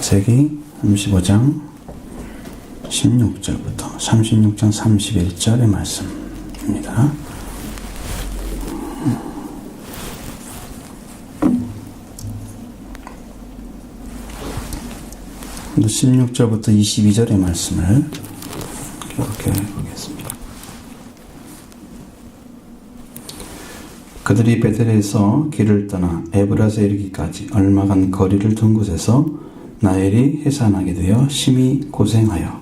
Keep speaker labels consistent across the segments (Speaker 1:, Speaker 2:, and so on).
Speaker 1: 창세기 35장 16절부터 36장 31절의 말씀입니다. 16절부터 22절의 말씀을 이렇게 보겠습니다. 그들이 베델에서 길을 떠나 에브라스에 이르기까지 얼마간 거리를 둔 곳에서 나엘이 해산하게 되어 심히 고생하여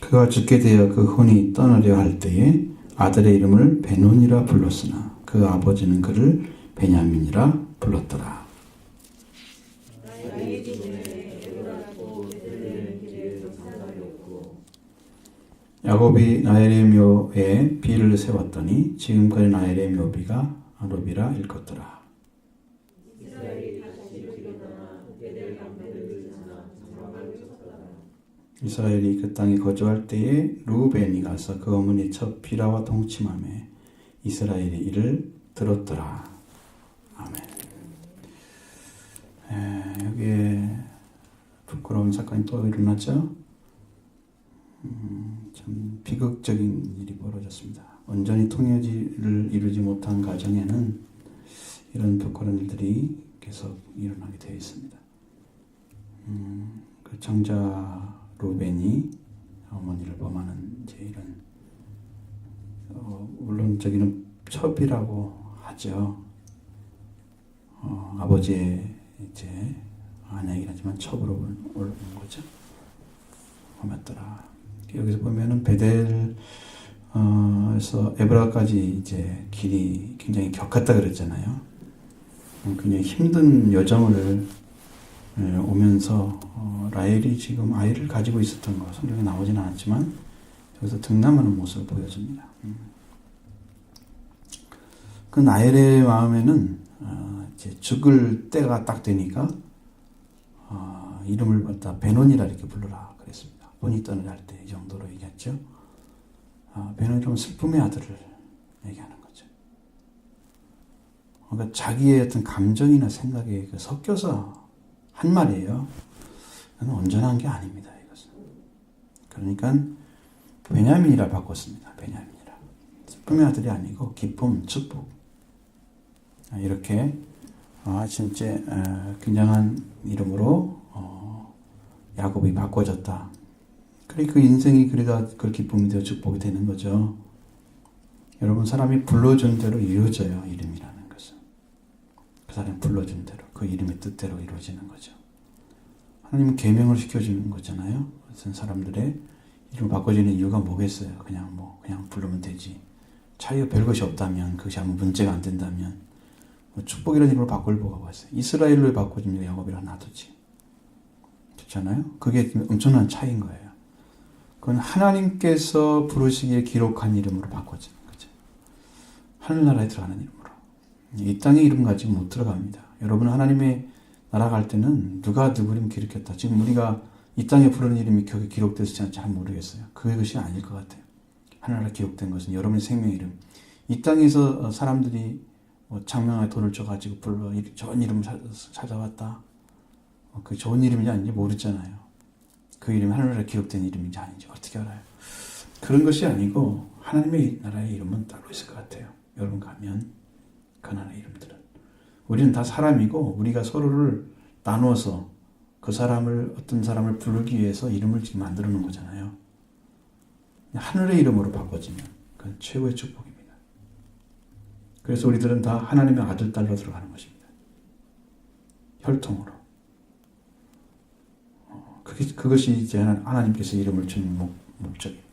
Speaker 1: 그가 죽게 되어 그 혼이 떠나려 할 때에 아들의 이름을 베논이라 불렀으나 그 아버지는 그를 베냐민이라 불렀더라. 야곱이 나엘의 묘에 비를 세웠더니 지금까지 나엘의 묘비가 아로비라 일컫더라. 이스라엘이 그 땅에 거주할 때에 루벤이 가서 그 어머니 첫 비라와 동침하며 이스라엘의 일을 들었더라. 아멘. 여기에 부끄러운 사건이 또 일어났죠. 참 비극적인 일이 벌어졌습니다. 온전히 통일을 이루지 못한 가정에는 이런 부끄러운 일들이 계속 일어나게 되어 있습니다. 그 장자 루벤이 어머니를 범하는 이제 이런 물론 저기는 첩이라고 하죠. 아버지의 이제 아내이긴 하지만 첩으로 올라온 거죠. 범했더라. 여기서 보면은 베델에서 에브라까지 이제 길이 굉장히 격했다 그랬잖아요. 굉장히 힘든 여정을 오면서 라헬이 지금 아이를 가지고 있었던 거 성경에 나오진 않았지만 여기서 등남하는 모습을 보여줍니다. 그 나엘의 마음에는 이제 죽을 때가 딱 되니까 이름을 갖다 베논이라 이렇게 불러라 그랬습니다. 혼이 떠나려 할 때 이 정도로 얘기했죠. 베논이라면 슬픔의 아들을 얘기하는 거죠. 그러니까 자기의 어떤 감정이나 생각에 섞여서 한 말이에요. 온전한 게 아닙니다. 이것은. 그러니까 베냐민이라 바꿨습니다. 베냐민이라. 슬픔의 아들이 아니고 기쁨, 축복. 이렇게 진짜 굉장한 이름으로 야곱이 바꿔졌다. 그러니까 그 인생이 그러다 그 기쁨이 되어 축복이 되는 거죠. 여러분 사람이 불러준 대로 이루어져요. 이름이라는 것은. 그 사람이 불러준 대로 그 이름의 뜻대로 이루어지는 거죠. 하나님은 계명을 시켜주는 거잖아요. 어떤 사람들의 이름을 바꿔주는 이유가 뭐겠어요. 그냥 부르면 되지. 차이가 별것이 없다면 그것이 아무 문제가 안 된다면 축복이라는 이름으로 바꿀 뭐가 있어요. 이스라엘로 바꿔주면 야곱이라 놔두지. 그렇잖아요. 그게 엄청난 차이인 거예요. 그건 하나님께서 부르시기에 기록한 이름으로 바꿔지는 거죠. 하늘나라에 들어가는 이름으로. 이 땅의 이름 가지고 못 들어갑니다. 여러분 하나님의 나라 갈 때는 누가 누구 이름 기록했다. 지금 우리가 이 땅에 부르는 이름이 거기 기록되었을지 잘 모르겠어요. 그것이 아닐 것 같아요. 하늘나라 기록된 것은 여러분의 생명의 이름. 이 땅에서 사람들이 장명하에 돈을 줘가지고 불러 좋은 이름 찾아왔다. 그 좋은 이름인지 아닌지 모르잖아요. 그 이름이 하늘나라에 기록된 이름인지 아닌지 어떻게 알아요? 그런 것이 아니고 하나님의 나라의 이름은 따로 있을 것 같아요. 여러분 가면 그 나라의 이름들은. 우리는 다 사람이고 우리가 서로를 나누어서 그 사람을 어떤 사람을 부르기 위해서 이름을 지금 만들어 놓은 거잖아요. 하늘의 이름으로 바꿔지면 그건 최고의 축복입니다. 그래서 우리들은 다 하나님의 아들, 딸로 들어가는 것입니다. 혈통으로. 그것이 이제 하나님께서 이름을 주는 목적입니다.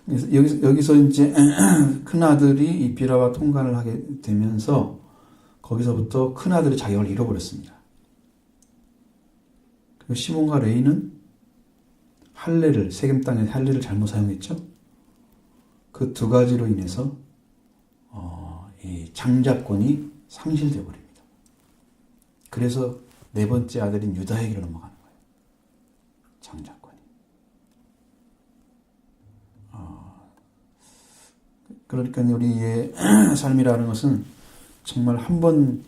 Speaker 1: 여기서 이제 큰아들이 이 비라와 통관을 하게 되면서 거기서부터 큰아들이 자격을 잃어버렸습니다. 그리고 시몬과 레이는 할례를, 세겜 땅의 할례를 잘못 사용했죠. 그 두 가지로 인해서 이 장자권이 상실되어 버립니다. 그래서 네 번째 아들인 유다에게로 넘어가는 거예요. 장자권이. 그러니까 우리의 삶이라는 것은 정말 한 번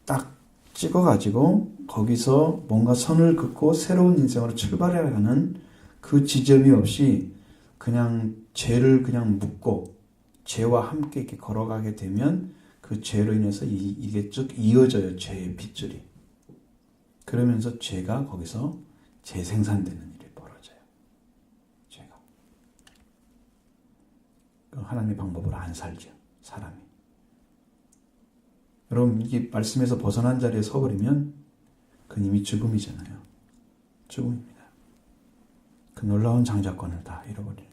Speaker 1: 딱 찍어가지고 거기서 뭔가 선을 긋고 새로운 인생으로 출발해가는 그 지점이 없이 그냥 죄를 그냥 묻고 죄와 함께 이렇게 걸어가게 되면 그 죄로 인해서 이게 쭉 이어져요. 죄의 핏줄이. 그러면서 죄가 거기서 재생산되는 일이 벌어져요. 죄가. 하나님의 방법으로 안 살죠. 사람이. 여러분 이게 말씀에서 벗어난 자리에 서버리면 그건 이미 죽음이잖아요. 죽음입니다. 그 놀라운 장자권을 다 잃어버려요.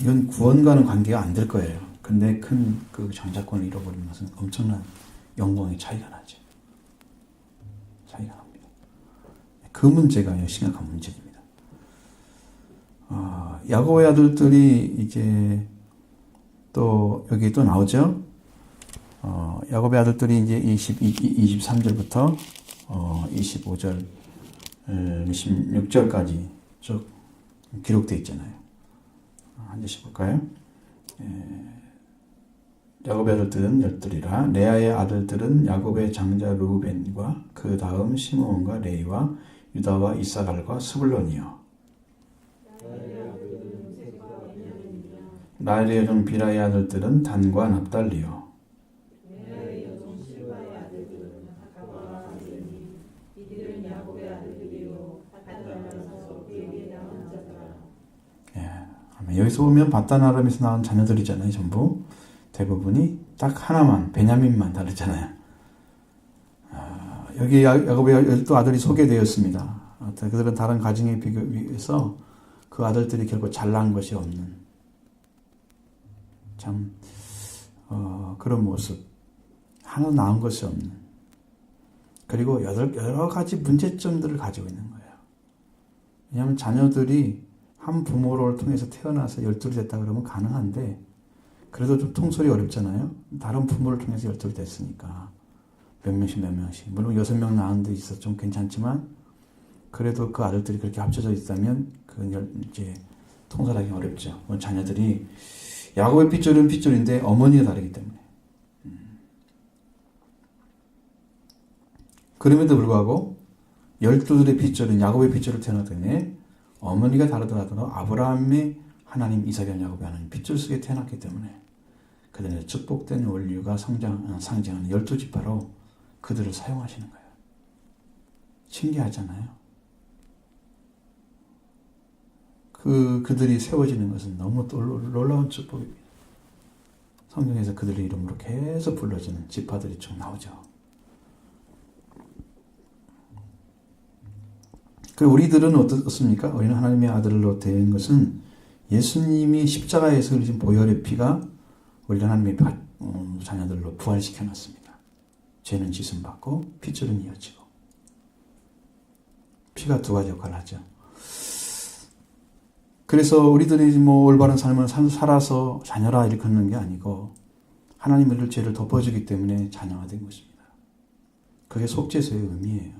Speaker 1: 이건 구원과는 관계가 안 될 거예요. 근데 큰 그 장자권을 잃어버리는 것은 엄청난 영광의 차이가 나죠. 차이가 납니다. 그 문제가 심각한 문제입니다. 야곱의 아들들이 이제 또 여기 또 나오죠. 야곱의 아들들이 이제 23절부터 25절, 26절까지 쭉 기록되어 있잖아요. 한 절씩 볼까요? 야곱의 아들들은 열둘이라. 레아의 아들들은 야곱의 장자 루벤과 그 다음 시므온과 레위와 유다와 이사갈과 스불론이요. 라헬의 여종 비라의 아들들은 단과 납달리요. 여기서 보면 바단 아람에서 나온 자녀들이잖아요. 전부 대부분이 딱 하나만 베냐민만 다르잖아요. 여기 야곱의 또 아들이 소개되었습니다. 그들은 다른 가정에 비교해서 그 아들들이 결국 잘난 것이 없는 참 그런 모습, 하나 나은 것이 없는, 그리고 여러 가지 문제점들을 가지고 있는 거예요. 왜냐하면 자녀들이 한 부모를 통해서 태어나서 열둘이 됐다 그러면 가능한데, 그래도 좀 통솔이 어렵잖아요. 다른 부모를 통해서 열둘이 됐으니까 몇 명씩 물론 6명 낳은 데 있어서 좀 괜찮지만, 그래도 그 아들들이 그렇게 합쳐져 있다면 그 이제 통솔하기 어렵죠. 자녀들이 야곱의 핏줄은 핏줄인데 어머니가 다르기 때문에. 그럼에도 불구하고 12들의 핏줄은 야곱의 핏줄을 태어났더니 어머니가 다르더라도 아브라함의 하나님, 이삭의 야곱의 하나님 핏줄 속에 태어났기 때문에 그들의 축복된 원류가 상징하는 12지파로 그들을 사용하시는 거예요. 신기하잖아요. 그들이 세워지는 것은 너무 놀라운 축복입니다. 성경에서 그들의 이름으로 계속 불러지는 지파들이 쭉 나오죠. 그리고 우리들은 어떻습니까? 우리는 하나님의 아들로 된 것은 예수님이 십자가에서 흘리신 보혈의 피가 우리 하나님의 자녀들로 부활시켜 놨습니다. 죄는 지승받고 핏줄은 이어지고. 피가 두 가지 역할을 하죠. 그래서 우리들이 올바른 삶을 살아서 자녀라 일컫는 게 아니고 하나님이 우리를 죄를 덮어주기 때문에 자녀가 된 것입니다. 그게 속죄소의 의미예요.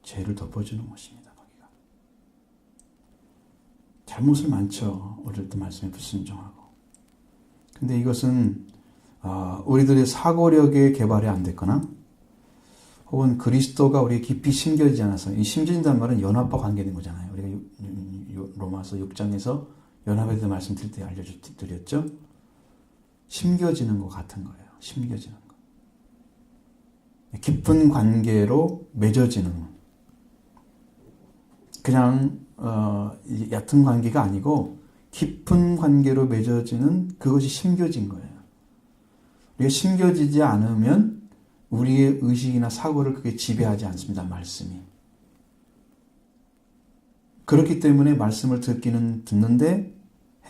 Speaker 1: 죄를 덮어주는 것입니다. 거기가. 잘못을 많죠. 어릴 때 말씀에 불순종하고. 근데 이것은 우리들의 사고력의 개발이 안 됐거나 혹은 그리스도가 우리에 깊이 심겨지지 않아서, 이 심겨진다는 말은 연합과 관계된 거잖아요. 우리가 로마서 6장에서 연합에 대해 말씀드릴 때 알려드렸죠. 심겨지는 것 같은 거예요. 심겨지는 거. 깊은 관계로 맺어지는 것. 그냥 얕은 관계가 아니고 깊은 관계로 맺어지는 그것이 심겨진 거예요. 우리가 심겨지지 않으면 우리의 의식이나 사고를 그게 지배하지 않습니다. 말씀이. 그렇기 때문에 말씀을 듣는데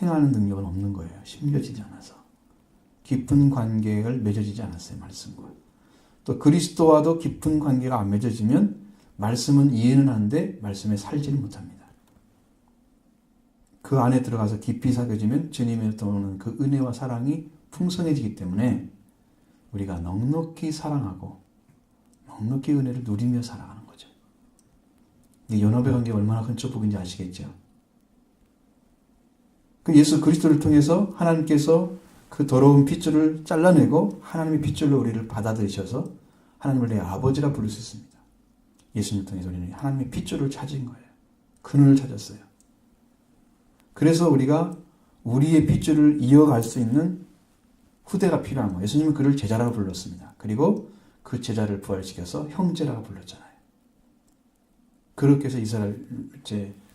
Speaker 1: 행하는 능력은 없는 거예요. 심겨지지 않아서. 깊은 관계를 맺어지지 않았어요. 말씀과. 또 그리스도와도 깊은 관계가 안 맺어지면 말씀은 이해는 하는데 말씀에 살지는 못합니다. 그 안에 들어가서 깊이 사겨지면 주님에서 오는 그 은혜와 사랑이 풍성해지기 때문에 우리가 넉넉히 사랑하고 넉넉히 은혜를 누리며 살아가는 거죠. 이 연합의 관계가 얼마나 큰 축복인지 아시겠죠? 그 예수 그리스도를 통해서 하나님께서 그 더러운 핏줄을 잘라내고 하나님의 핏줄로 우리를 받아들이셔서 하나님을 내 아버지라 부를 수 있습니다. 예수님을 통해서 우리는 하나님의 핏줄을 찾은 거예요. 근원을 찾았어요. 그래서 우리가 우리의 핏줄을 이어갈 수 있는 후대가 필요한 거예요. 예수님은 그를 제자라고 불렀습니다. 그리고 그 제자를 부활시켜서 형제라고 불렀잖아요. 그렇게 해서 이스라엘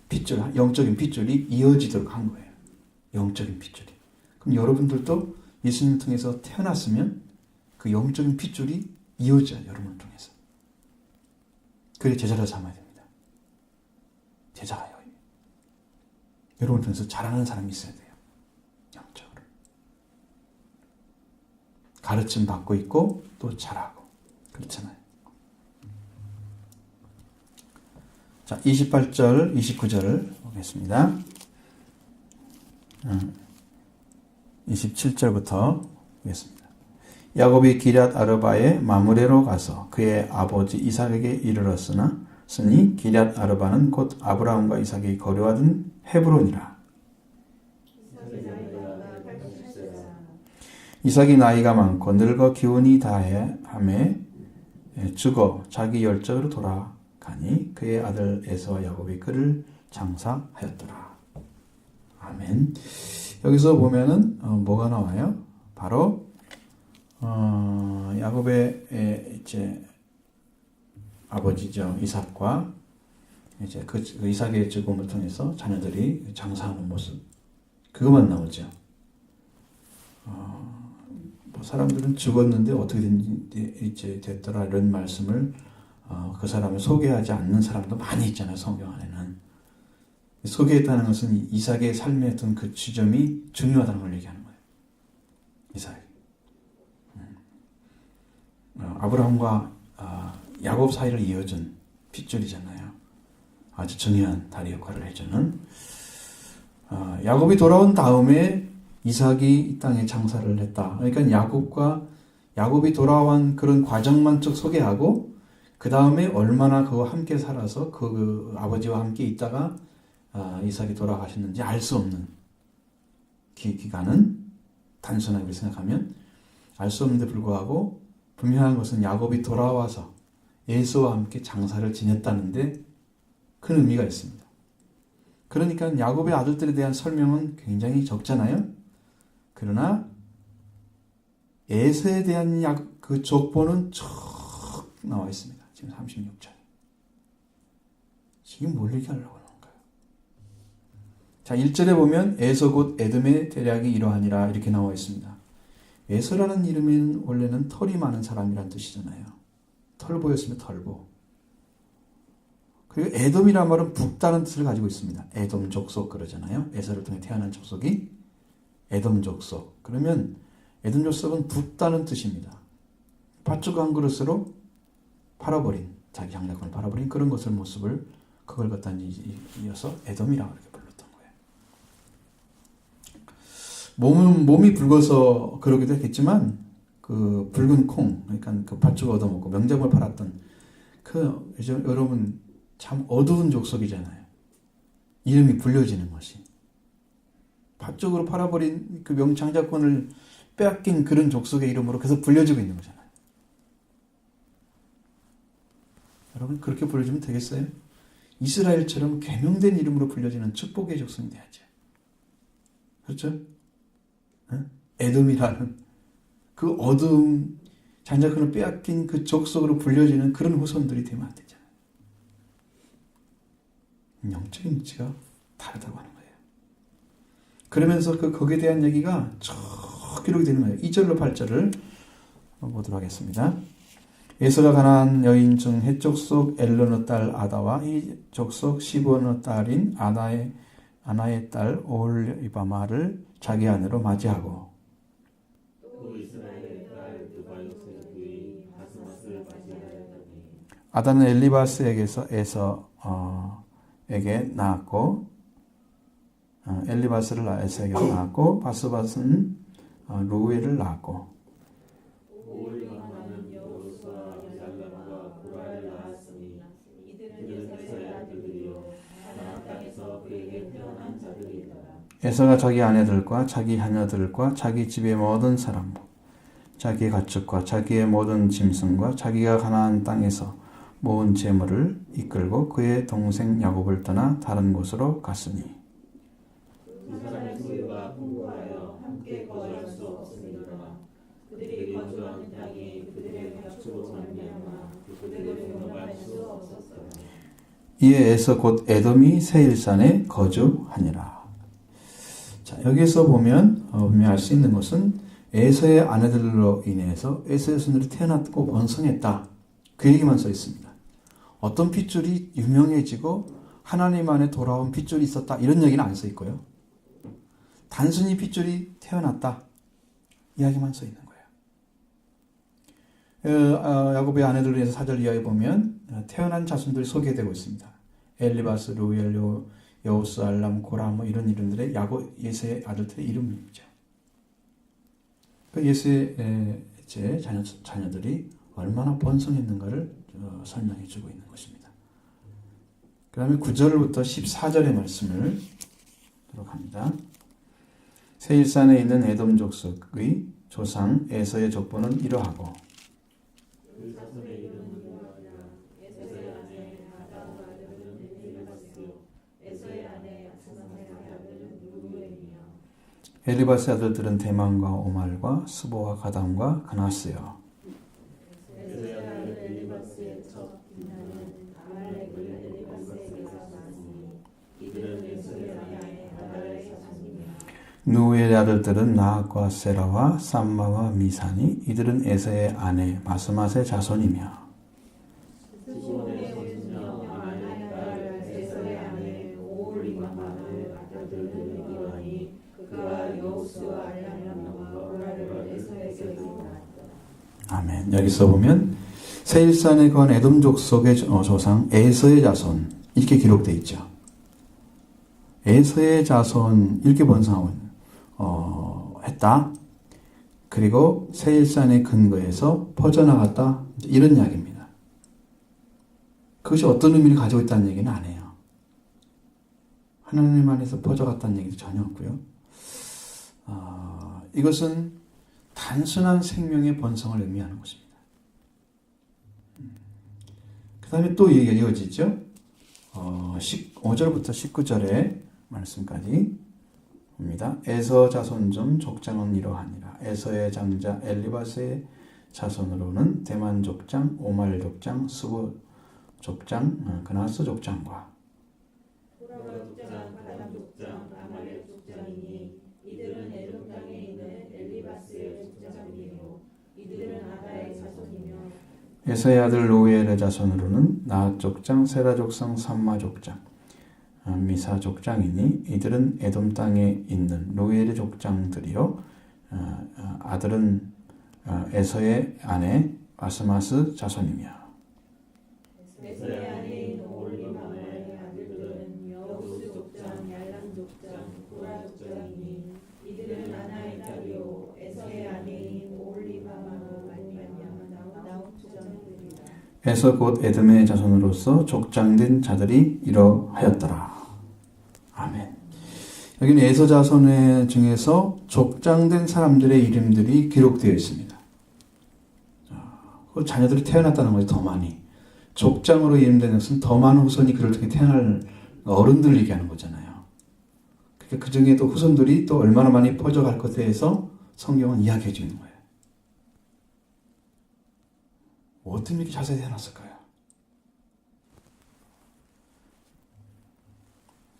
Speaker 1: 핏줄, 영적인 핏줄이 이어지도록 한 거예요. 영적인 핏줄이. 그럼 여러분들도 예수님을 통해서 태어났으면 그 영적인 핏줄이 이어져요. 여러분을 통해서. 그래 제자를 삼아야 됩니다. 제자가요. 여러분을 통해서 자라는 사람이 있어야 돼요. 영적으로. 가르침 받고 있고 또 잘하고. 그렇잖아요. 자, 28절, 29절을 보겠습니다. 27절부터 보겠습니다. 야곱이 기럇 아르바의 마므레로 가서 그의 아버지 이삭에게 이르렀으니 기럇 아르바는 곧 아브라함과 이삭이 거류하던 헤브론이라. 이삭이 나이가 많고 늙어 기운이 다함에 죽어 자기 열적으로 돌아가니 그의 아들 에서와 야곱이 그를 장사하였더라. 아멘. 여기서 보면은 뭐가 나와요? 바로 야곱의 이제 아버지죠 이삭과 이제 그 이삭의 죽음을 통해서 자녀들이 장사하는 모습 그것만 나오죠. 뭐 사람들은 죽었는데 어떻게 이제 됐더라 이런 말씀을 그 사람을 소개하지 않는 사람도 많이 있잖아요. 성경 안에는 소개했다는 것은 이삭의 삶에 어떤 그 지점이 중요하다는 걸 얘기하는 거예요. 이삭. 아브라함과 야곱 사이를 이어준 핏줄이잖아요. 아주 중요한 다리 역할을 해주는. 야곱이 돌아온 다음에 이삭이 이 땅에 장사를 했다. 그러니까 야곱이 돌아온 그런 과정만 쭉 소개하고 그 다음에 얼마나 그와 함께 살아서 그 아버지와 함께 있다가 이삭이 돌아가셨는지 알 수 없는 기간은 단순하게 생각하면 알 수 없는데 불구하고 분명한 것은 야곱이 돌아와서 에서와 함께 장사를 지냈다는데 큰 의미가 있습니다. 그러니까 야곱의 아들들에 대한 설명은 굉장히 적잖아요. 그러나 에서에 대한 그 족보는 쭉 나와 있습니다. 지금 36장. 지금 뭘 얘기하려고 하는 건가요? 자, 1절에 보면 에서 곧 에돔의 대략이 이러하니라 이렇게 나와 있습니다. 에서라는 이름은 원래는 털이 많은 사람이란 뜻이잖아요. 털보였으면 털보. 그리고 에돔이란 말은 붓다는 뜻을 가지고 있습니다. 에돔 족속 그러잖아요. 에서를 통해 태어난 족속이 에돔 족속. 그러면 에돔 족속은 붓다는 뜻입니다. 팥죽 한 그릇으로 팔아버린, 자기 장자권을 팔아버린 그런 것을 모습을 그걸 갖다 이어서 에돔이라고 이렇게 불렀던 거예요. 몸이 붉어서 그러기도 했겠지만 그 붉은 콩, 그러니까 그 팥죽 얻어먹고 명작을 팔았던 그 여러분 참 어두운 족속이잖아요. 이름이 불려지는 것이. 팥죽으로 팔아버린 그 명장자권을 빼앗긴 그런 족속의 이름으로 계속 불려지고 있는 거잖아요. 여러분 그렇게 불려주면 되겠어요? 이스라엘처럼 계명된 이름으로 불려지는 축복의 족속이 돼야죠. 그렇죠? 에돔이라는 그 어두운 장자권을 빼앗긴 그 족속으로 불려지는 그런 후손들이 되면 안 되잖아요. 영적인 위치가 다르다고 하는 거예요. 그러면서 거기에 대한 얘기가 쭉 기록이 되는 거예요. 2절로 8절을 보도록 하겠습니다. 에서가 가나안 여인 중 헷족속 엘론의 딸 아다와 이 족속 시브온의 딸인 아나의 딸 오홀리바마를 자기 아내로 맞이하고 아다는 엘리바스에게서 에서에게 낳았고 엘리바스를 에서에게서 낳았고 바스바스는 루엘을 낳았고 에서가 자기 아내들과 자기 자녀들과 자기 집의 모든 사람, 자기의 가축과 자기의 모든 짐승과 자기가 가나안 땅에서 모은 재물을 이끌고 그의 동생 야곱을 떠나 다른 곳으로 갔으니
Speaker 2: 그 사람의 소유가 풍부하여 함께 거절할 수 없으니라. 그들이 거주하는 땅이 그들의 가축으로 말미암아 그들을 공격할 수 없었어요.
Speaker 1: 이에 에서 곧 에돔이 세일산에 거주하니라. 자, 여기서 보면 알 수 있는 것은 에서의 아내들로 인해서 에서의 손들이 태어났고 번성했다. 그 얘기만 써 있습니다. 어떤 핏줄이 유명해지고 하나님 안에 돌아온 핏줄이 있었다. 이런 얘기는 안 써 있고요. 단순히 핏줄이 태어났다. 이야기만 써 있는 거예요. 야곱의 아내들로 인해서 4절 이하에 보면 태어난 자손들이 소개되고 있습니다. 엘리바스, 루엘, 여우스, 알람, 고라 뭐 이런 이름들의 예수의 아들들의 이름이죠. 그 예수의 제 자녀들이 얼마나 번성했는가를 설명해 주고 있는 것입니다. 그 다음에 9절부터 14절의 말씀을 보도록 합니다. 세일산에 있는 에돔 족속의 조상 에서의 족보는 이러하고
Speaker 2: 그 자손의 이름은 이러하니라. 에서의 아내 아다와 아들은 엘리바스, 에서의 아내 아스마의 아들은 루엘이며
Speaker 1: 엘리바스의 아들들은 대만과 오말과 스보와 가담과 그나스요.
Speaker 2: 에서의 아들 엘리바스의 첫 이나는 아말렉을 엘리바스에게서 낳았으니 이들은 에서의 아내 아달의 자손이며
Speaker 1: 누엘의 아들들은 나학과 세라와 삼마와 미사니 이들은 에서의 아내 마스맛의 자손이며
Speaker 2: 스손의 손녀 아말의 딸 에서의 아내 오홀리바마의 아들들은 이러하니 그가 여우스와 알람과 고라를 에서에게 낳았다.
Speaker 1: 아멘. 여기서 보면 세일산에 거한 에돔 족속의 조상 에서의 자손 이렇게 기록되어 있죠. 에서의 자손 이렇게 번성하고 했다. 그리고 세일산의 근거에서 퍼져나갔다. 이런 이야기입니다. 그것이 어떤 의미를 가지고 있다는 얘기는 안 해요. 하나님 안에서 퍼져갔다는 얘기도 전혀 없고요. 이것은 단순한 생명의 번성을 의미하는 것입니다. 그 다음에 또 얘기가 이어지죠. 5절부터 19절의 말씀까지 봅니다. 에서 자손 중 족장은 이러하니라. 에서의 장자 엘리바스의 자손으로는 대만 족장, 오말 족장, 스보 족장, 그나스 족장과
Speaker 2: 고라 족장, 가담 족장, 아말렉 족장이니 이들은 에돔 땅에 있는 엘리바스의 족장이요 이들은 아다의 자손이며
Speaker 1: 에서의 아들 로엘의 자손으로는 나핫 족장, 세라 족장, 삼마 족장, 미사 족장이니 이들은 에돔 땅에 있는 로엘의 족장들이요 아들은 에서의 아내 아스마스 자손이며
Speaker 2: 에서의 아내인 오홀리바마의 아들들은 여우스 족장, 얄람 족장, 고라 족장이니 이들은 아나의 딸이요 에서의 아내인 오홀리바마로 말미암아 나온 족장들이다.
Speaker 1: 에서 곧 에돔의 자손으로서 족장된 자들이 이러하였더라. 아멘. 여기는 에서 자손 중에서 족장된 사람들의 이름들이 기록되어 있습니다. 그 자녀들이 태어났다는 것이 더 많이. 족장으로 이름된 것은 더 많은 후손이 그를 통해 태어날 어른들을 얘기하는 거잖아요. 그러니까 그 중에 또 후손들이 또 얼마나 많이 퍼져갈 것에 대해서 성경은 이야기해 주는 거예요. 어떻게 이렇게 자세히 해놨을까요?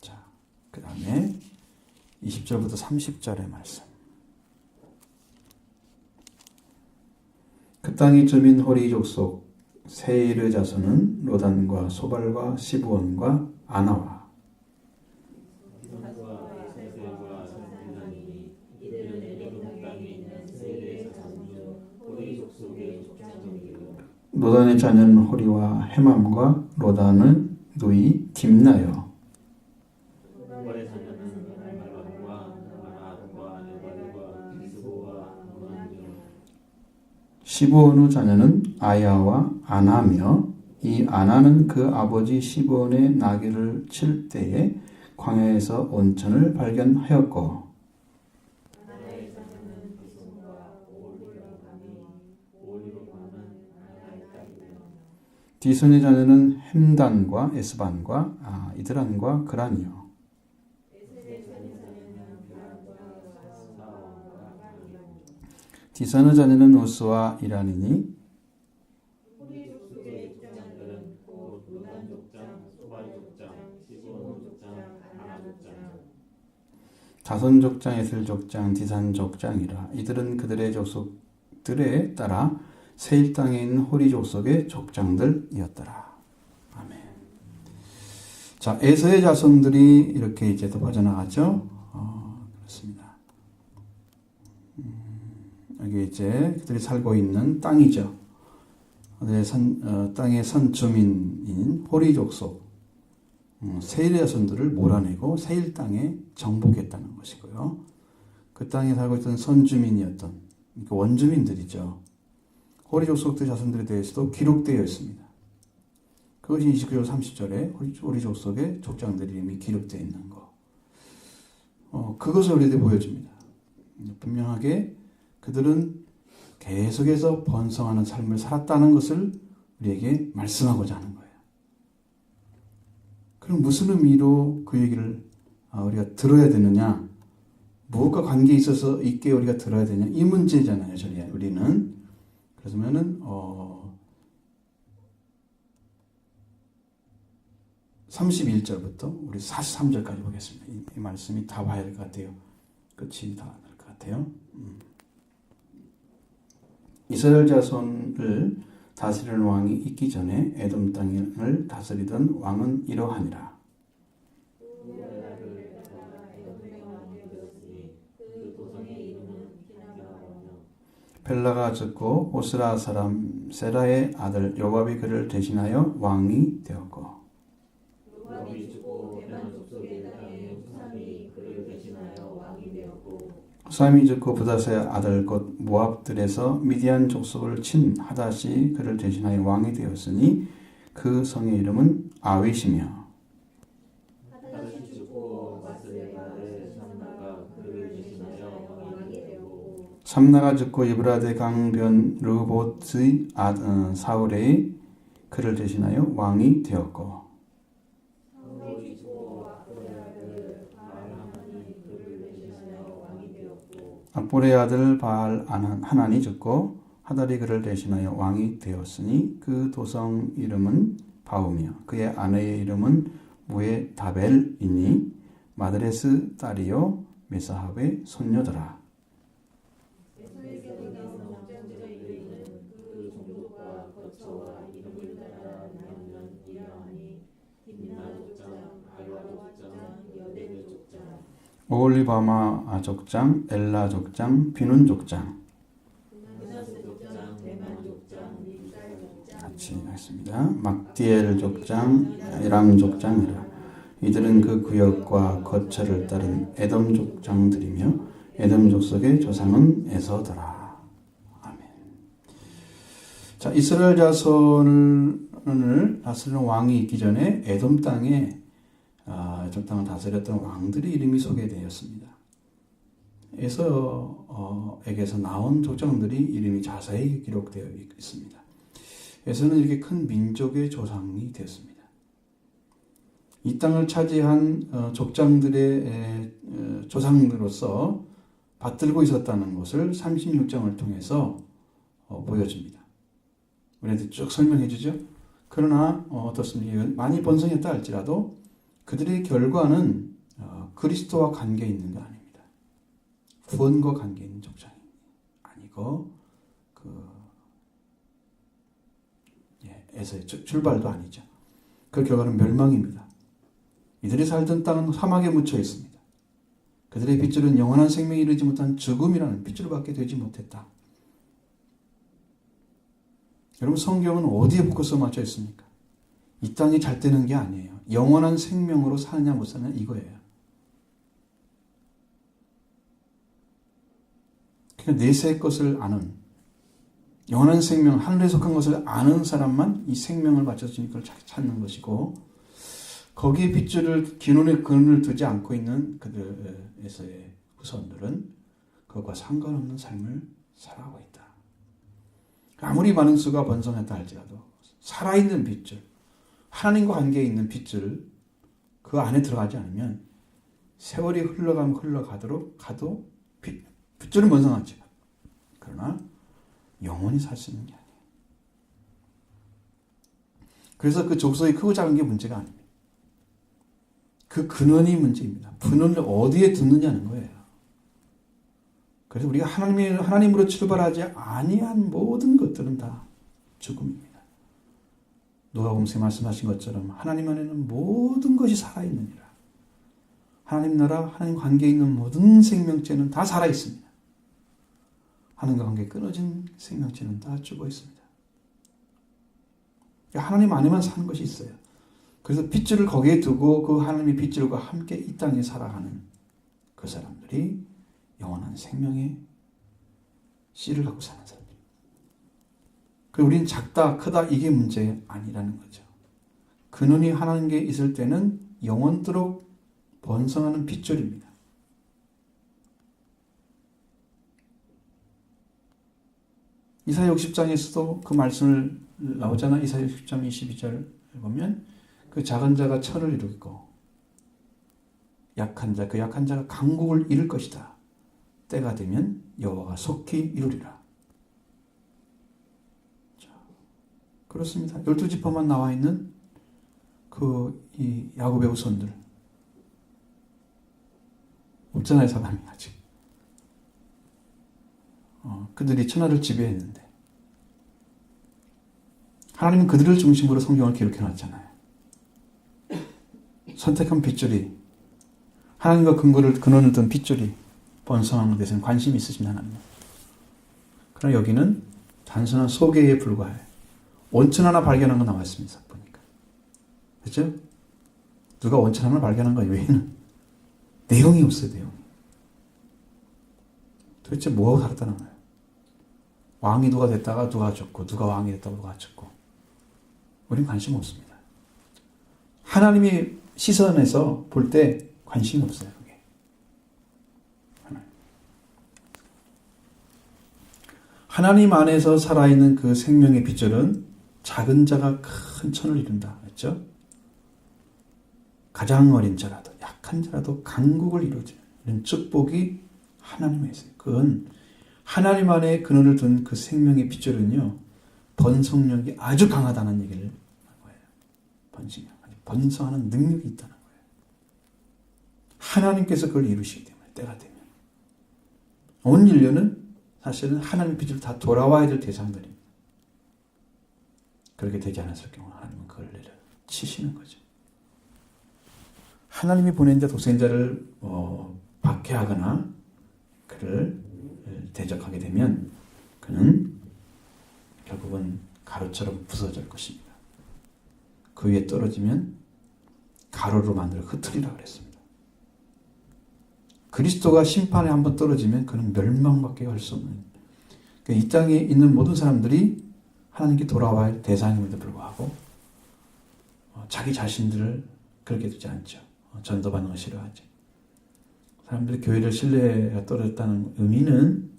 Speaker 1: 자, 그 다음에 20절부터 30절의 말씀. 그 땅이 주민 호리 족속 세일의 자손은 로단과 소발과 시브온과 아나와
Speaker 2: 세셀과 산산이니 이들은 에돔 땅에 있는 세일의 자손 중 호리 족속의 족장이요
Speaker 1: 로단의 자녀는 호리와 헤맘과 로단은 누이 딥나요.
Speaker 2: 소발의 자녀는 말발과 나마앗과 에발과 스보와 문하며
Speaker 1: 시브온의 자녀는 아야와 아나며 이 아나는 그 아버지 시브온의 나귀를 칠 때에 광야에서 온천을 발견하였고 디손의 자녀는 햄단과 에스반과 이드란과 그란이요. 디손의 자녀는 우스와 이란이니 자손 족장, 에슬 족장, 디산 족장이라. 이들은 그들의 족속들에 따라 세일 땅에 있는 호리 족속의 족장들이었더라. 아멘. 자, 에서의 자손들이 이렇게 이제 또 빠져나가죠. 그렇습니다. 여기 이제 그들이 살고 있는 땅이죠. 땅의 선주민인 호리 족속. 세일의 자손들을 몰아내고 세일 땅에 정복했다는 것이고요. 그 땅에 살고 있던 선주민이었던 그러니까 원주민들이죠. 호리 족속들 자손들에 대해서도 기록되어 있습니다. 그것이 29절 30절에 호리 족속의 족장들이 이미 기록되어 있는 거. 그것을 우리에게 보여줍니다. 분명하게 그들은 계속해서 번성하는 삶을 살았다는 것을 우리에게 말씀하고자 하는 거예요. 그럼 무슨 의미로 그 얘기를 우리가 들어야 되느냐? 무엇과 관계 있어서 있게 우리가 들어야 되냐? 이 문제잖아요. 우리는. 그러면은 31절부터 우리 43절까지 보겠습니다. 이 말씀이 다 봐야 될 것 같아요. 끝이 다 될 것 같아요. 이스라엘 자손을 다스리는 왕이 있기 전에 에돔 땅을 다스리던 왕은 이러하니라. 벨라가 죽고 오스라 사람 세라의 아들 요압이 그를 대신하여 왕이 되었고 후삼이 죽고 부다스의 아들 곧 모압들에서 미디안 족속을 친 하닷이 그를 대신하여 왕이 되었으니 그 성의 이름은 아윗이며 삼나가 죽고 이브라데 강변 르보트의 사울의 그를 대신하여 왕이 되었고 악보레의 아들 바알 하난이 죽고 하달이 그를 대신하여 왕이 되었으니 그 도성 이름은 바우며 그의 아내의 이름은 무에다벨이니 마드레스 딸이요 메사합의 손녀더라. 오홀리바마 족장, 엘라 족장, 비눈 족장 같이 하겠습니다. 막디엘 족장, 에람 족장이라. 이들은 그 구역과 거처를 따른 에돔 족장들이며 에돔 족속의 조상은 에서더라. 아멘. 자, 이스라엘 자손을 다스리는 왕이 있기 전에 에돔 땅에 저 땅을 다스렸던 왕들의 이름이 소개되었습니다. 에서에게서 나온 족장들이 이름이 자세히 기록되어 있습니다. 에서는 이렇게 큰 민족의 조상이 되었습니다. 이 땅을 차지한 족장들의 조상으로서 받들고 있었다는 것을 36장을 통해서 보여줍니다. 우리한테 쭉 설명해 주죠. 그러나 어떻습니까? 많이 번성했다 할지라도 그들의 결과는 그리스도와 관계 있는 게 아닙니다. 구원과 관계 있는 족장이 아니고 에서의 출발도 아니죠. 그 결과는 멸망입니다. 이들이 살던 땅은 사막에 묻혀 있습니다. 그들의 핏줄은 영원한 생명에 이르지 못한 죽음이라는 핏줄밖에 되지 못했다. 여러분 성경은 어디에 포커스 맞춰 있습니까? 이 땅이 잘 되는 게 아니에요. 영원한 생명으로 사느냐 못 사느냐 이거예요. 그러니까 내세의 것을 아는 영원한 생명, 하늘에 속한 것을 아는 사람만 이 생명을 맞춰서 그걸 찾는 것이고 거기에 빗줄을 기운의 근을 두지 않고 있는 그들에서의 후손들은 그것과 상관없는 삶을 살아가고 있다. 아무리 많은 수가 번성했다 할지라도 살아있는 빗줄, 하나님과 관계에 있는 빗줄 그 안에 들어가지 않으면 세월이 흘러가면 흘러가도록 가도 빗줄은 번성하지. 그러나 영원히 살 수 있는 게 아니에요. 그래서 그 족속이 크고 작은 게 문제가 아닙니다. 그 근원이 문제입니다. 근원을 어디에 두느냐는 거예요. 그래서 우리가 하나님으로 출발하지 아니한 모든 것들은 다 죽음입니다. 누가복음서에 말씀하신 것처럼 하나님 안에는 모든 것이 살아있느니라. 하나님 나라, 하나님 관계에 있는 모든 생명체는 다 살아있습니다. 하나님과 관계 끊어진 생명체는 다 죽어 있습니다. 하나님 안에만 사는 것이 있어요. 그래서 빗줄을 거기에 두고 그 하나님의 빗줄과 함께 이 땅에 살아가는 그 사람들이 영원한 생명의 씨를 갖고 사는 사람들. 그리고 우리는 작다 크다 이게 문제 아니라는 거죠. 근원이 하나님께 있을 때는 영원토록 번성하는 빗줄입니다. 이사야 60장에서도 그 말씀을 나오잖아. 이사야 60장 22절을 보면 그 작은 자가 천을 이루고 약한 자, 그 약한 자가 강국을 이룰 것이다. 때가 되면 여호와가 속히 이루리라. 자, 그렇습니다. 12지파만 나와 있는 이 야곱의 후손들 없잖아요, 사람이 아직. 그들이 천하를 지배했는데 하나님은 그들을 중심으로 성경을 기록해 놨잖아요. 선택한 빗줄이 하나님과 근원을 둔 빗줄이 번성하는 데서는 관심이 있으신 하나님. 그러나 여기는 단순한 소개에 불과해. 원천 하나 발견한 거 나왔습니다. 보니까. 그렇죠? 누가 원천 하나 발견한 거 외에는 내용이 없어요. 내용이. 도대체 뭐하고 살았다는 거예요? 왕이 누가 됐다가 누가 죽고 누가 왕이 됐다가 누가 죽고 우린 관심 없습니다. 하나님의 시선에서 볼 때 관심이 없어요. 그게. 하나님 안에서 살아있는 그 생명의 빗줄은 작은 자가 큰 천을 이룬다. 그렇죠? 가장 어린 자라도 약한 자라도 강국을 이루어지는 축복이 하나님에 있어요. 그건 하나님 안에 근원을 둔 그 생명의 빗줄은요. 번성력이 아주 강하다는 얘기를 하는 거예요. 번성하는 능력이 있다는 거예요. 하나님께서 그걸 이루시기 때문에 때가 되면 온 인류는 사실은 하나님의 빗줄로 다 돌아와야 될 대상들입니다. 그렇게 되지 않았을 경우 하나님은 그걸 내려치시는 거죠. 하나님이 보낸 자 독생자를 박해하거나 그를 대적하게 되면 그는 결국은 가루처럼 부서질 것입니다. 그 위에 떨어지면 가루로 만들어 흩으리라 그랬습니다. 그리스도가 심판에 한번 떨어지면 그는 멸망밖에 할 수 없는, 그러니까 이 땅에 있는 모든 사람들이 하나님께 돌아와야 할 대상임에도 불구하고 자기 자신들을 그렇게 두지 않죠. 전도받는 걸 싫어하죠. 사람들이 교회를 신뢰가 떨어졌다는 의미는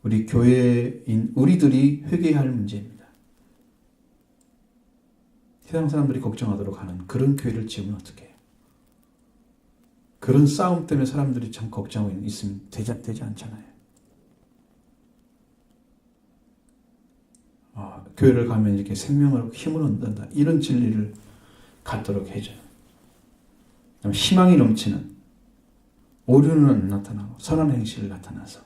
Speaker 1: 우리 교회인 우리들이 회개해야 할 문제입니다. 세상 사람들이 걱정하도록 하는 그런 교회를 지으면 어떻게 해요? 그런 싸움 때문에 사람들이 참 걱정하고 있으면 되지 않잖아요. 교회를 가면 이렇게 생명을 힘을 얻는다. 이런 진리를 갖도록 해줘요. 희망이 넘치는 오류는 나타나고 선한 행실을 나타나서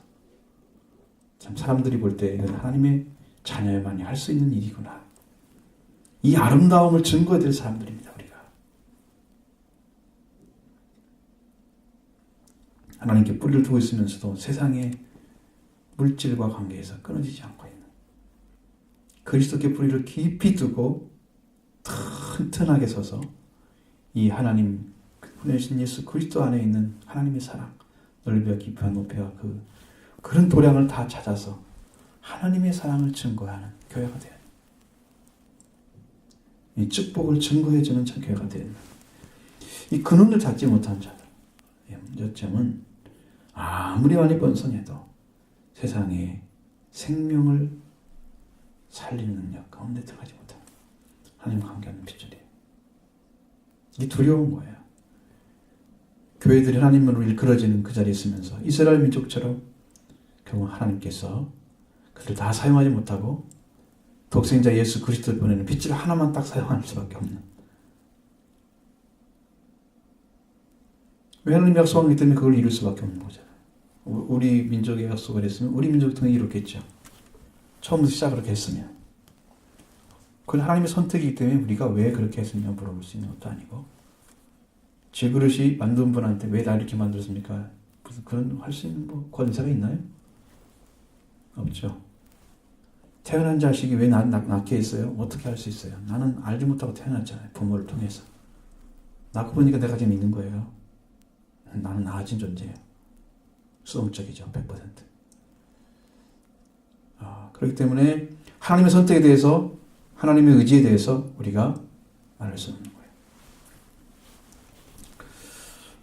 Speaker 1: 참 사람들이 볼 때 이건 하나님의 자녀만이 할 수 있는 일이구나. 이 아름다움을 증거해야 될 사람들입니다. 우리가 하나님께 뿌리를 두고 있으면서도 세상의 물질과 관계에서 끊어지지 않고 있는 그리스도께 뿌리를 깊이 두고 튼튼하게 서서 이 하나님 보내신 예수 그리스도 안에 있는 하나님의 사랑, 넓이와 깊이와 높이와 그런 도량을 다 찾아서 하나님의 사랑을 증거하는 교회가 되어야 이 축복을 증거해주는 참 교회가 되어야 이 근원을 찾지 못한 자들. 문제점은 아무리 많이 번성해도 세상에 생명을 살리는 능력 가운데 들어가지 못한 하나님과 관계하는 핏줄이에요. 이게 두려운 거예요. 교회들이 하나님으로 일컬어지는 그 자리에 있으면서 이스라엘 민족처럼 결국 하나님께서 그들을 다 사용하지 못하고 독생자 예수 그리스도를 보내는 핏줄 하나만 딱 사용할 수밖에 없는. 왜 하나님 약속하기 때문에 그걸 이룰 수밖에 없는 거잖아요. 우리 민족의 약속을 했으면 우리 민족을 통해 이뤘겠죠. 처음부터 시작을 그렇게 했으면. 그건 하나님의 선택이기 때문에 우리가 왜 그렇게 했느냐 물어볼 수 있는 것도 아니고, 질그릇이 만든 분한테 왜 나 이렇게 만들었습니까? 무슨 그런 할 수 있는 권세가 있나요? 없죠. 태어난 자식이 왜 낳게 했어요? 어떻게 할 수 있어요? 나는 알지 못하고 태어났잖아요. 부모를 통해서. 낳고 보니까 내가 지금 있는 거예요. 나는 나아진 존재예요. 수동적이죠. 100%. 그렇기 때문에 하나님의 선택에 대해서, 하나님의 의지에 대해서 우리가 알을 수 없는 거예요.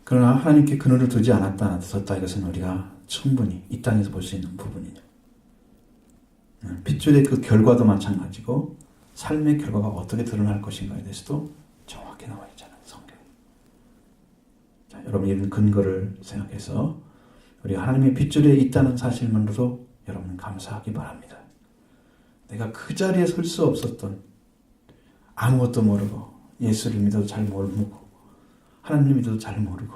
Speaker 1: 그러나 하나님께 근원을 두지 않았다, 뒀다, 이것은 우리가 충분히 이 땅에서 볼 수 있는 부분이죠. 핏줄의 그 결과도 마찬가지고 삶의 결과가 어떻게 드러날 것인가에 대해서도 정확히 나와 있잖아요. 성경에. 자, 여러분 이런 근거를 생각해서 우리가 하나님의 핏줄에 있다는 사실만으로도 여러분 감사하기 바랍니다. 내가 그 자리에 설 수 없었던, 아무것도 모르고 예수를 믿어도 잘 모르고 하나님을 믿어도 잘 모르고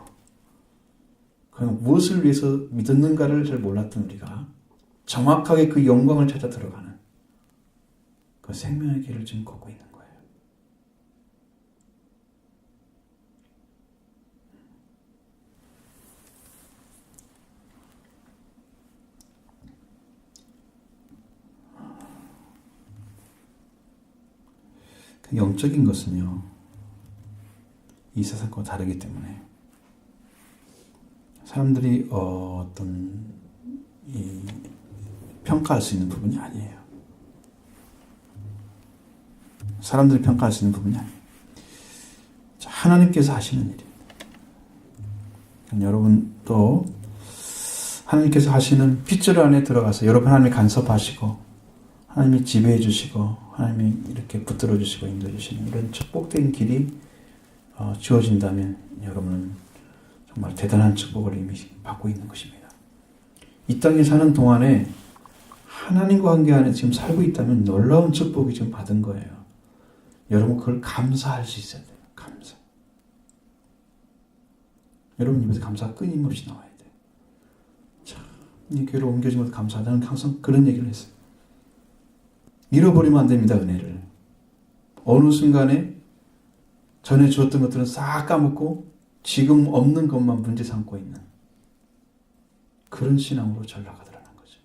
Speaker 1: 그냥 무엇을 위해서 믿었는가를 잘 몰랐던 우리가 정확하게 그 영광을 찾아 들어가는 그 생명의 길을 지금 걷고 있는 거예요. 영적인 것은요, 이 세상과 다르기 때문에 사람들이 평가할 수 있는 부분이 아니에요. 사람들이 평가할 수 있는 부분이 아니에요. 자, 하나님께서 하시는 일입니다. 여러분도 하나님께서 하시는 핏줄 안에 들어가서 여러분 하나님이 간섭하시고 하나님이 지배해 주시고 하나님이 이렇게 붙들어 주시고 인도해 주시는 이런 축복된 길이 주어진다면 여러분은 정말 대단한 축복을 이미 받고 있는 것입니다. 이 땅에 사는 동안에 하나님과 관계 안에 지금 살고 있다면 놀라운 축복이 지금 받은 거예요. 여러분 그걸 감사할 수 있어야 돼요. 감사. 여러분 입에서 감사가 끊임없이 나와야 돼요. 자, 이 교회로 옮겨진 것도 감사하다. 저는 항상 그런 얘기를 했어요. 잃어버리면 안 됩니다. 은혜를. 어느 순간에 전에 주었던 것들은 싹 까먹고 지금 없는 것만 문제 삼고 있는 그런 신앙으로 전락하더라는 거죠.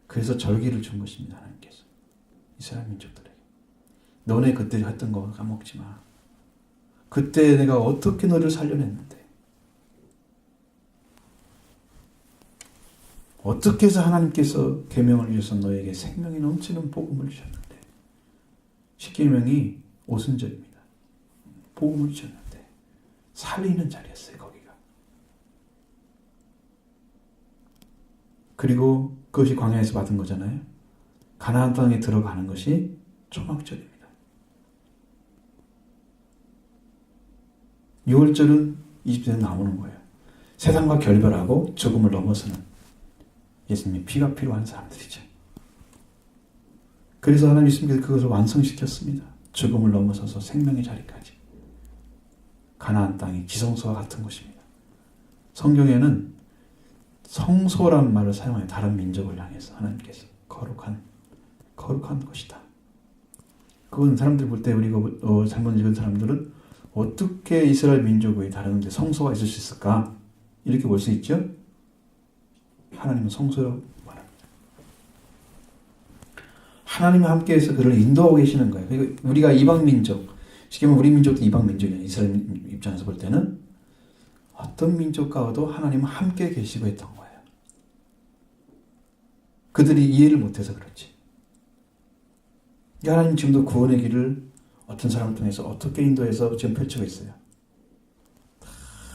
Speaker 1: 그래서 절기를 준 것입니다. 하나님께서 이스라엘 민족들에게. 너네 그때 했던 거 까먹지 마. 그때 내가 어떻게 너를 살려냈는데, 어떻게 해서 하나님께서 계명을 주셔서 너에게 생명이 넘치는 복음을 주셨는데, 십계명이 오순절입니다. 복음을 주셨는데 살리는 자리였어요. 거기가. 그리고 그것이 광야에서 받은 거잖아요. 가나안 땅에 들어가는 것이 초막절입니다. 6월절은 이집트에서 나오는 거예요. 세상과 결별하고 죽음을 넘어서는 예수님의 피가 필요한 사람들이죠. 그래서 하나님 예수님께서 그것을 완성시켰습니다. 죽음을 넘어서서 생명의 자리까지. 가나안 땅이 지성소와 같은 곳입니다. 성경에는 성소란 말을 사용해요. 다른 민족을 향해서 하나님께서 거룩한 곳이다. 그건 사람들이 볼 때 우리가 잘못 읽은 사람들은 어떻게 이스라엘 민족의 다른 데 성소가 있을 수 있을까? 이렇게 볼 수 있죠? 하나님은 성소라고 말합니다. 하나님과 함께해서 그를 인도하고 계시는 거예요. 그리고 우리가 이방 민족, 쉽게 말하면 우리 민족도 이방 민족이에요. 이스라엘 입장에서 볼 때는 어떤 민족과도 하나님은 함께 계시고 했던 거예요. 그들이 이해를 못해서 그렇지. 하나님 지금도 구원의 길을 어떤 사람을 통해서 어떻게 인도해서 지금 펼치고 있어요.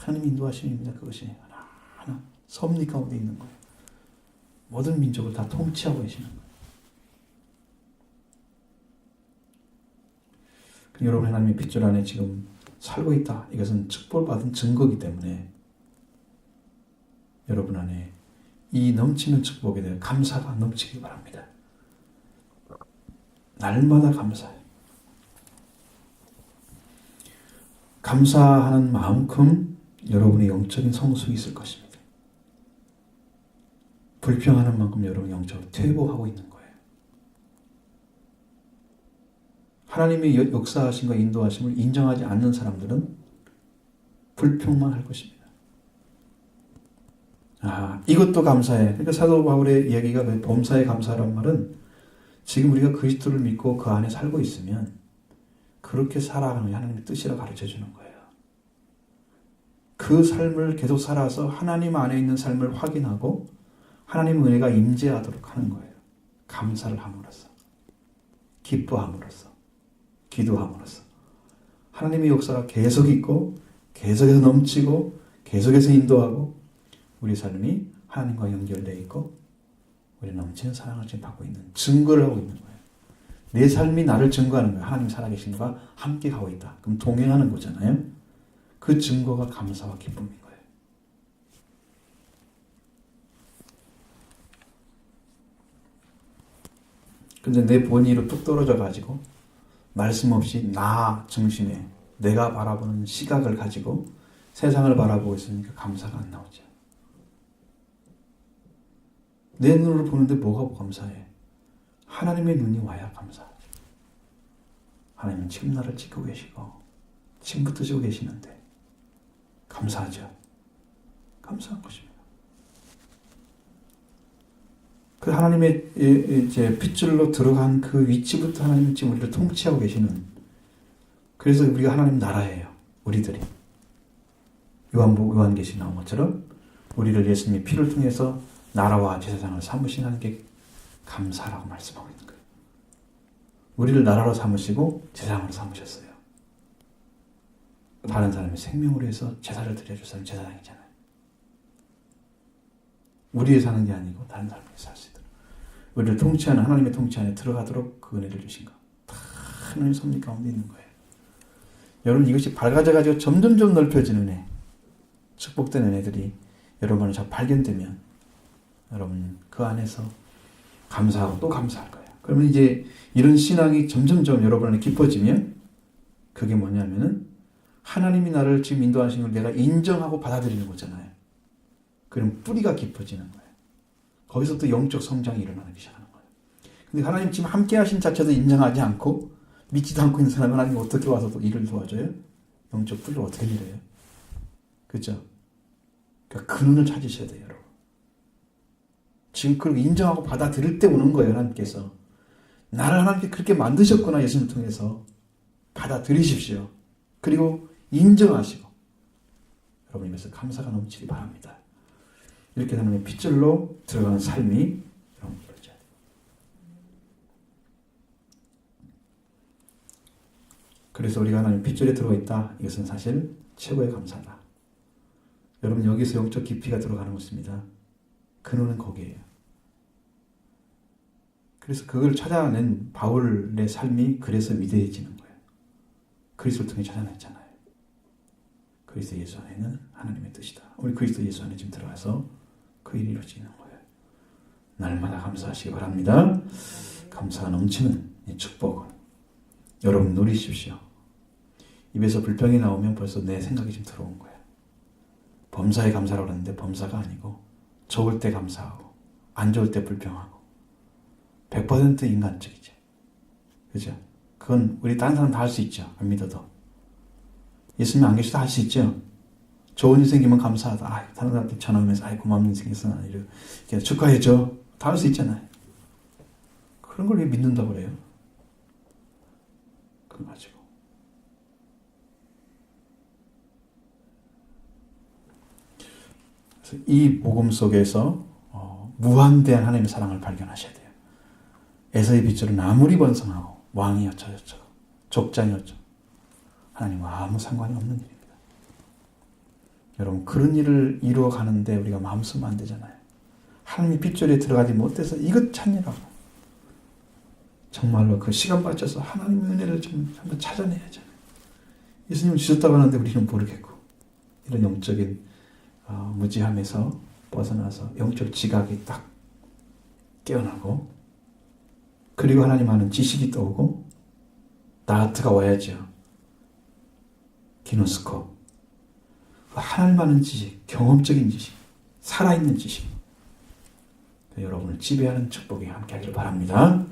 Speaker 1: 하나님 인도하심입니다. 그것이 하나하나 섭리 가운데 있는 거예요. 모든 민족을 다 통치하고 계시는 거예요. 여러분 하나님의 핏줄 안에 지금 살고 있다. 이것은 축복받은 증거이기 때문에 여러분 안에 이 넘치는 축복에 대해 감사가 넘치기 바랍니다. 날마다 감사해요. 감사하는 마음큼 여러분의 영적인 성숙이 있을 것입니다. 불평하는 만큼 여러분이 영적으로 퇴보하고 있는 거예요. 하나님의 역사하심과 인도하심을 인정하지 않는 사람들은 불평만 할 것입니다. 이것도 감사해. 그러니까 사도 바울의 이야기가 범사에 감사란 말은 지금 우리가 그리스도를 믿고 그 안에 살고 있으면 그렇게 살아가는 게 하나님의 뜻이라고 가르쳐주는 거예요. 그 삶을 계속 살아서 하나님 안에 있는 삶을 확인하고 하나님의 은혜가 임재하도록 하는 거예요. 감사를 함으로써, 기뻐함으로써, 기도함으로써 하나님의 역사가 계속 있고 계속해서 넘치고 계속해서 인도하고 우리 삶이 하나님과 연결되어 있고 우리 넘치는 사랑을 지금 받고 있는 증거를 하고 있는 거예요. 내 삶이 나를 증거하는 거예요. 하나님 살아계신과 함께 가고 있다. 그럼 동행하는 거잖아요. 그 증거가 감사와 기쁨인 거예요. 근데 내 본의로 뚝 떨어져 가지고 말씀 없이 나 중심에 내가 바라보는 시각을 가지고 세상을 바라보고 있으니까 감사가 안 나오죠. 내 눈으로 보는데 뭐가 감사해? 하나님의 눈이 와야 감사하죠. 하나님은 지금 나를 지키고 계시고 지금부터 뜨시고 계시는데 감사하죠. 감사한 것입니다. 그 하나님의 이제 핏줄로 들어간 그 위치부터 하나님은 지금 우리를 통치하고 계시는, 그래서 우리가 하나님 나라예요. 우리들이 요한계시 나온 것처럼 우리를 예수님의 피를 통해서 나라와 제사장을 삼으신 하나님께 감사라고 말씀하고 있는 거예요. 우리를 나라로 삼으시고 제사장으로 삼으셨어요. 다른 사람의 생명으로 해서 제사를 드려줄 사람이 제사장이잖아요. 우리에 사는 게 아니고 다른 사람에게 살 수 있도록 우리를 통치하는 하나님의 통치 안에 들어가도록 그 은혜를 주신 것, 다 하나님의 섭리 가운데 있는 거예요. 여러분 이것이 밝아져가지고 점점점 넓혀지는 은혜, 축복된 은혜들이 여러분 안에 잘 발견되면 여러분 그 안에서 감사하고 또 감사할 거예요. 그러면 이제 이런 신앙이 점점점 여러분 안에 깊어지면 그게 뭐냐면은 하나님이 나를 지금 인도하신 걸 내가 인정하고 받아들이는 거잖아요. 그럼 뿌리가 깊어지는 거예요. 거기서 또 영적 성장이 일어나기 시작하는 거예요. 근데 하나님 지금 함께 하신 자체도 인정하지 않고 믿지도 않고 있는 사람은 하나님 어떻게 와서 또 일을 도와줘요? 영적 뿌리를 어떻게 밀어요? 그죠? 그러니까 근원을 찾으셔야 돼요, 여러분. 지금 그걸 인정하고 받아들일 때 오는 거예요, 하나님께서. 나를 하나님께 그렇게 만드셨구나, 예수님을 통해서. 받아들이십시오. 그리고 인정하시고 여러분 입에서 감사가 넘치기 바랍니다. 이렇게 하나님의 핏줄로 들어가는 삶이 여러분 이루어져야 돼요. 그래서 우리가 하나님의 핏줄에 들어가 있다. 이것은 사실 최고의 감사다. 여러분 여기서 영적 깊이가 들어가는 것입니다. 근원은 거기에요. 그래서 그걸 찾아낸 바울의 삶이 그래서 위대해지는 거예요. 그리스도를 통해 찾아냈잖아요. 그리스도 예수 안에는 하나님의 뜻이다. 우리 그리스도 예수 안에 지금 들어가서 그 일이 이루어지는 거예요. 날마다 감사하시기 바랍니다. 감사가 넘치는 이 축복을 여러분 누리십시오. 입에서 불평이 나오면 벌써 내 생각이 지금 들어온 거예요. 범사에 감사라고 그러는데 범사가 아니고 좋을 때 감사하고 안 좋을 때 불평하고 100% 인간적이죠. 그죠? 그건 우리 다른 사람 다 할 수 있죠. 안 믿어도. 예수님 안 계셔도 할 수 있죠. 좋은 일 생기면 감사하다. 다른 사람한테 전화하면서 고마운 일 생겼어. 이렇게 축하해줘. 다 할 수 있잖아요. 그런 걸 왜 믿는다고 그래요? 그거 가지고. 그래서 이 복음 속에서 무한대한 하나님의 사랑을 발견하셔야 돼요. 에서의 빗줄은 아무리 번성하고 왕이었죠, 족장이었죠. 하나님과 아무 상관이 없는 일입니다. 여러분, 그런 일을 이루어 가는데 우리가 마음 쓰면 안 되잖아요. 하나님의 빗줄에 들어가지 못해서 이것 찾느라고. 정말로 그 시간 맞춰서 하나님의 은혜를 좀 한번 찾아내야죠. 예수님은 주셨다고 하는데 우리는 모르겠고, 이런 영적인 무지함에서 벗어나서 영적 지각이 딱 깨어나고, 그리고 하나님 아는 지식이 떠오고, 나하트가 와야죠. 기노스코. 하나님 아는 지식, 경험적인 지식, 살아있는 지식. 여러분을 지배하는 축복이 함께 하길 바랍니다.